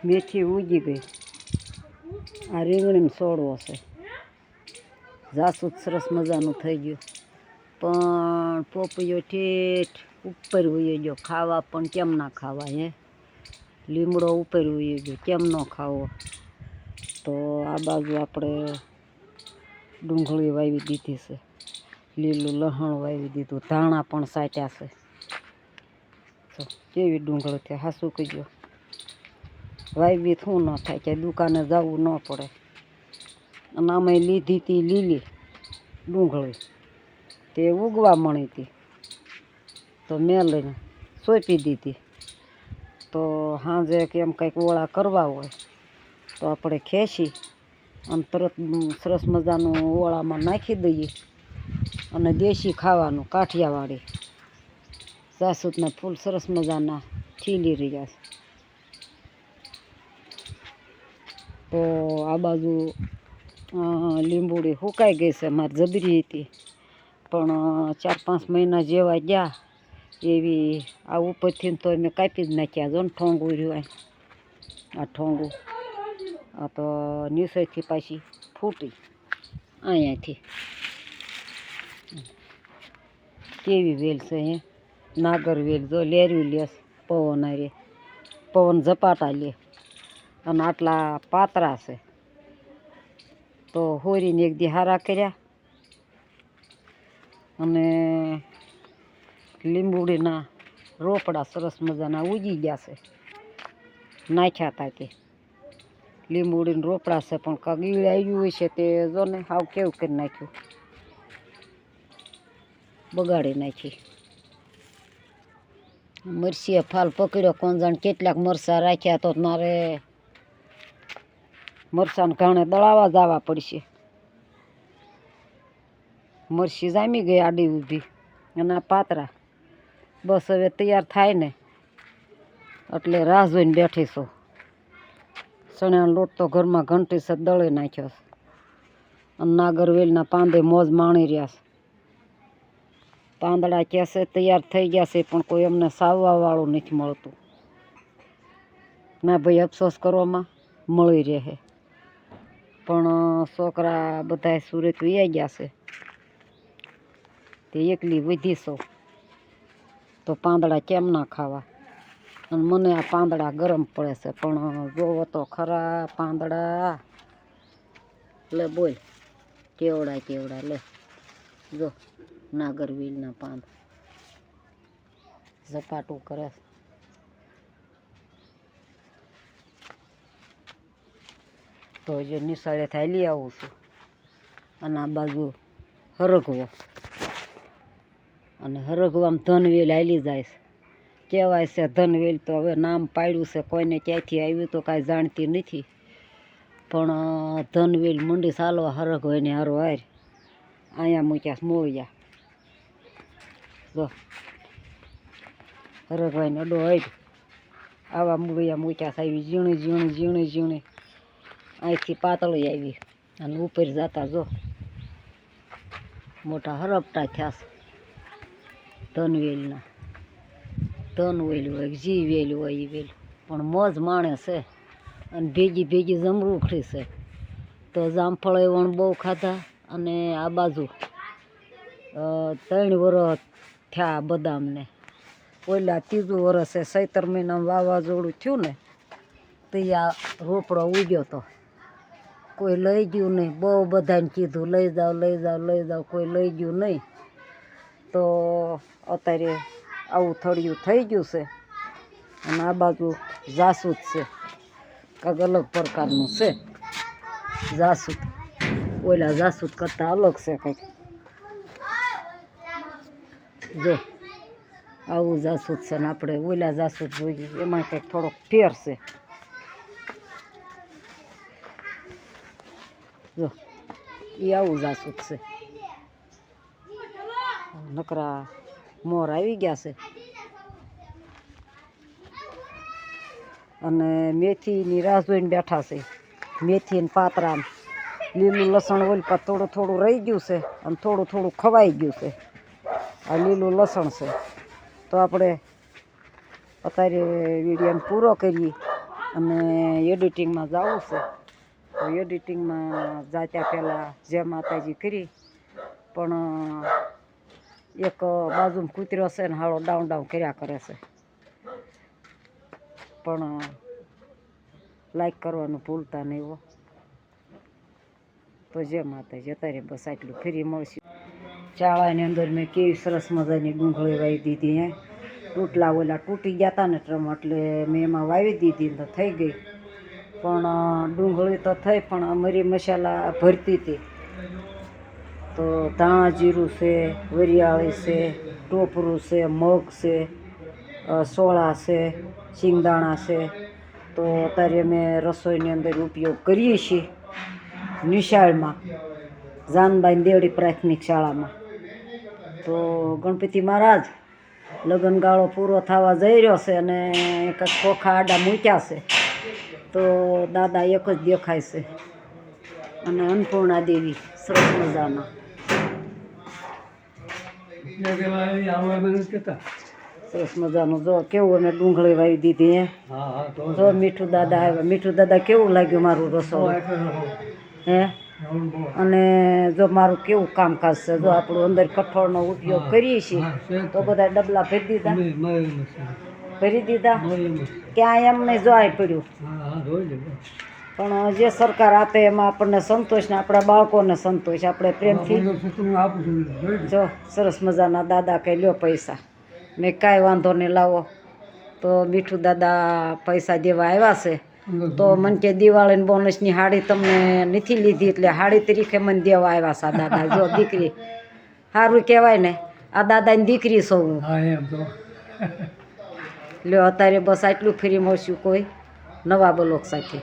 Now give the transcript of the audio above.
મેથી ઉગી ગઈ. આ રીંગણીનો છોડવો છે. જાસૂદ સરસ મજાનું થઈ ગયું, પણ પોપૈયો ઠેઠ ઉપર વયો ગયો. ખાવા પણ કેમ ના ખાવા હે? લીમડો ઉપર વયો ગયો, કેમ ન ખાવો? તો આ બાજુ આપણે ડુંગળી વાવી દીધી છે, લીલું લસણ વાવી દીધું, ધાણા પણ સાટ્યા છે. તો કેવી ડુંગળી છે, હાસું કહેજો. વાવી શું ન થાય, કે દુકાને જવું ન પડે. અને અમે લીધી હતી લીલી ડુંગળી, તે ઉગવા મળી હતી, તો મેં લઈને સોંપી દીધી. તો સાંજે કેમ કંઈક ઓળા કરવા હોય તો આપણે ખેંચી અને તરત સરસ મજાનું ઓળામાં નાખી દઈએ. અને દેશી ખાવાનું, કાઠિયાવાડી જાસૂદના ફૂલ સરસ મજાના ખીલી રહ્યા છે. તો આ બાજુ લીંબુડી સુકાઈ ગઈ છે. મારે જબરી હતી, પણ 4-5 મહિના જેવા ગયા એવી આ ઉપરથી તો મેં કાપી જ નાખ્યા. જો ને ઠોંગું રહ્યું, આ ઠોંગું, આ તો નીચેથી પાછી ફૂટી અહીંયાથી. કેવી વેલ છે હે, નાગર વેલ. જો લેરવી લેસ પવન આરે, પવન ઝપાટા લે. અને આટલા પાતરા છે, તો હોરીને એક દી હારા કર્યા. અને લીંબુડીના રોપડા સરસ મજાના ઉગી ગયા છે, નાખ્યા હતા તે લીંબુડીના રોપડા છે. પણ કગીળ આવ્યું હોય છે તે જો ને હાવ કેવું કરી નાખ્યું, બગાડી નાખી. મરસીએ ફાલ પકડ્યો, કોણ જાણે કેટલાક મરચાં રાખ્યા. તો મારે મરચાંને ઘાણે દળાવા જવા પડશે. મરસી જામી ગઈ આડી ઊભી, અને આ પાતરા બસ હવે તૈયાર થાય ને એટલે રાહ જોઈને બેઠી છું. ચણાનો લોટ તો ઘરમાં ઘંટી છે, દળી નાખ્યો છે. અને નાગરવેલના પાંદે મોજ માણી રહ્યા છે. પાંદડા કહેશે તૈયાર થઈ ગયા છે, પણ કોઈ અમને સાવવાવાળું નથી મળતું. ના ભાઈ, અફસોસ કરવામાં મળી રહે. પણ છોકરા બધા સુરત વયા ગયા છે, તે એકલી વધી છો, તો પાંદડા કેમ ના ખાવા? અને મને આ પાંદડા ગરમ પડે છે. પણ જોવો તો ખરા પાંદડા, લે બોલ કેવડા કેવડા. લે જો નાગરવેલના પાંદ ઝપાટું કરે છે. તો જે નિશાળે થાય લઈ આવું છું. અને આ બાજુ હરગવો, અને હરગવામાં ધનવેલ હાલી જાય છે. કહેવાય છે ધનવેલ, તો હવે નામ પાડ્યું છે. કોઈને ક્યાંથી આવ્યું તો કાંઈ જાણતી નથી, પણ ધનવેલ મંડી ચાલવા હરગવાને હારો હાર. અહીંયા મૂક્યા મોળિયા, જો હરગવાને અડો હાર. આવા મૂળિયા મૂક્યા છે. આવી ઝીણી ઝીણી ઝીણી ઝીણી, અહીંથી પાતળી આવી અને ઉપર જતા જો મોટા હરપટા થયા છે. ધનવેલના ધનવેલ હોય, જી વેલ હોય એ વેલ, પણ મોજ માણે છે. અને ભેગી ભેગી જમરૂખડી છે. તો જામફળ વણ બહુ ખાધા. અને આ બાજુ 3 વર્ષ થયા બદામને. ઓલા 3જું વર્ષ છે. ચૈત્ર મહિનામાં વાવાઝોડું થયું ને તો આ રોપડો ઉગ્યો તો કોઈ લઈ ગયું નહીં. બહુ બધાને કીધું લઈ જાઓ લઈ જાઓ લઈ જાઓ, કોઈ લઈ ગયું નહીં. તો અત્યારે આવું થળિયું થઈ ગયું છે. અને આ બાજુ જાસૂદ છે, કાંઈક અલગ પ્રકારનું છે જાસૂદ. ઓલા જાસૂદ કરતાં અલગ છે કંઈક. જો આવું જાસૂદ છે, ને આપણે ઓલા જાસૂદ જોઈએ એમાં કંઈક થોડોક ફેર છે. જો એ આવું જાસૂદ છે. નકરા મોર આવી ગયા છે. અને મેથીની રાહ જોઈને બેઠા છે. મેથી ને પાતરા, લીલું લસણ ઓલ પર થોડું થોડું રહી ગયું છે, અને થોડું થોડું ખવાઈ ગયું છે. આ લીલું લસણ છે. તો આપણે અત્યારે વિડીયોને પૂરો કરીએ. અને એડિટિંગમાં જવું છે તો એડિટિંગમાં જાત્યા પહેલાં જય માતાજી કરી પણ એક બાજુમાં કૂતરો છે ને હાળો ડાઉન ડાઉન કર્યા કરે છે પણ લાઈક કરવાનું ભૂલતા નહીં હો. તો જય માતાજી. અત્યારે બસ આટલું ફરી મળશું. શાળાની અંદર મેં કેવી સરસ મજાની ડુંગળી વાવી દીધી હે. તૂટલા ઓલા તૂટી ગયા હતા ને ટ્રમ એટલે મેં એમાં વાવી દીધી તો થઈ ગઈ પણ ડુંગળી તો થઈ પણ મરી મસાલા ભરતી હતી તો ધાણા જીરું છે, વરિયાળી છે, ટોપરું છે, મગ છે, સોળા છે, શિંગદાણા છે. તો અત્યારે અમે રસોઈની અંદર ઉપયોગ કરીએ છીએ નિશાળમાં જાનબાઈ દેવડી પ્રાથમિક શાળામાં. તો ગણપતિ મહારાજ લગ્નગાળો પૂરો થવા જઈ રહ્યો છે અને એક જ ખોખા આડા મૂક્યા છે તો દાદા એક જ દેખાય છે અને અન્નપૂર્ણા દેવી સરસ મજાના. સરસ મજાનું જો કેવું અમે ડુંગળી વાવી દીધી હે. જો મીઠું દાદા આવ્યા. મીઠું દાદા કેવું લાગ્યું મારું રસોડું હે. અને જો મારું કેવું કામકાજ છે. જો આપણું અંદર કઠોળનો ઉપયોગ કરીએ છીએ તો બધા ડબલા ભરી દીધા ક્યાં એમ નહીં જો આવી પડ્યું પણ જે સરકાર આપે એમાં આપણને સંતોષ ને આપણા બાળકોને સંતોષ. આપણે પ્રેમથી જો સરસ મજાના દાદા કહી લ્યો પૈસા. મેં કાંઈ વાંધો નહીં લાવો. તો મીઠું દાદા પૈસા દેવા આવ્યા છે તો મને કે દિવાળીની બોનસની સાડી તમને નથી લીધી એટલે સાડી તરીકે મને દેવા આવ્યા છે દાદા. જો દીકરી સારું કહેવાય ને, આ દાદાની દીકરી છો હું. લ્યો અત્યારે બસ આટલું ફરી મળશું કોઈ નવા બ્લોગ સાથે.